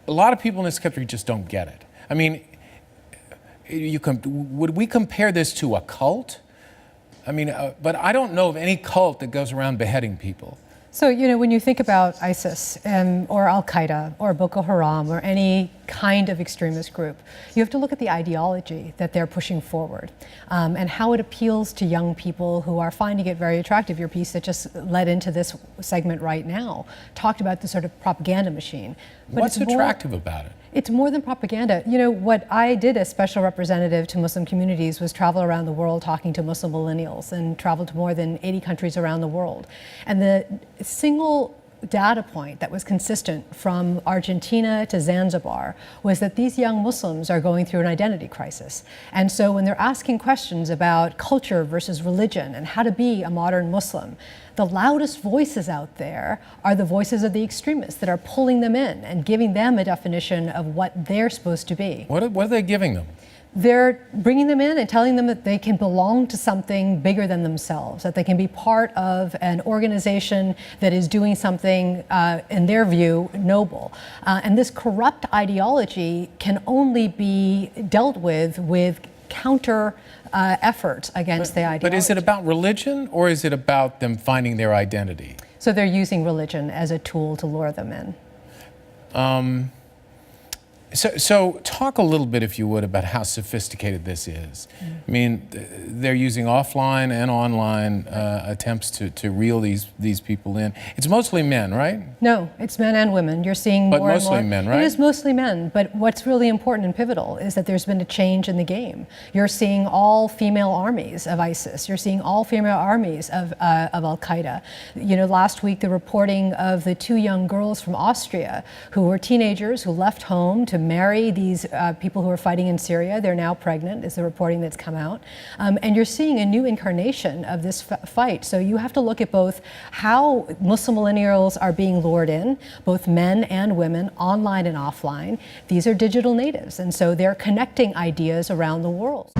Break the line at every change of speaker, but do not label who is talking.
a lot of people in this country just don't get it. I mean, would we compare this to a cult? I mean, but I don't know of any cult that goes around beheading people.
So, when you think about ISIS or Al-Qaeda or Boko Haram or any kind of extremist group, you have to look at the ideology that they're pushing forward and how it appeals to young people who are finding it very attractive. Your piece that just led into this segment right now talked about the sort of propaganda machine.
But what's attractive about it?
It's more than propaganda. What I did as special representative to Muslim communities was travel around the world talking to Muslim millennials and travel to more than 80 countries around the world. And the single data point that was consistent from Argentina to Zanzibar was that these young Muslims are going through an identity crisis. And so when they're asking questions about culture versus religion and how to be a modern Muslim, the loudest voices out there are the voices of the extremists that are pulling them in and giving them a definition of what they're supposed to be.
What are they giving them?
They're bringing them in and telling them that they can belong to something bigger than themselves, that they can be part of an organization that is doing something, in their view, noble. And this corrupt ideology can only be dealt with counter efforts against the ideology.
But is it about religion or is it about them finding their identity?
So they're using religion as a tool to lure them in.
So talk a little bit, if you would, about how sophisticated this is. I mean, they're using offline and online attempts to reel these people in. It's mostly men, right?
No, it's men and women. You're seeing more and more.
But mostly men, right?
It is mostly men, but what's really important and pivotal is that there's been a change in the game. You're seeing all female armies of ISIS. You're seeing all female armies of Al-Qaeda. Last week, the reporting of the 2 young girls from Austria who were teenagers who left home to marry these people who are fighting in Syria. They're now pregnant, is the reporting that's come out. And you're seeing a new incarnation of this fight. So you have to look at both how Muslim millennials are being lured in, both men and women, online and offline. These are digital natives, and so they're connecting ideas around the world.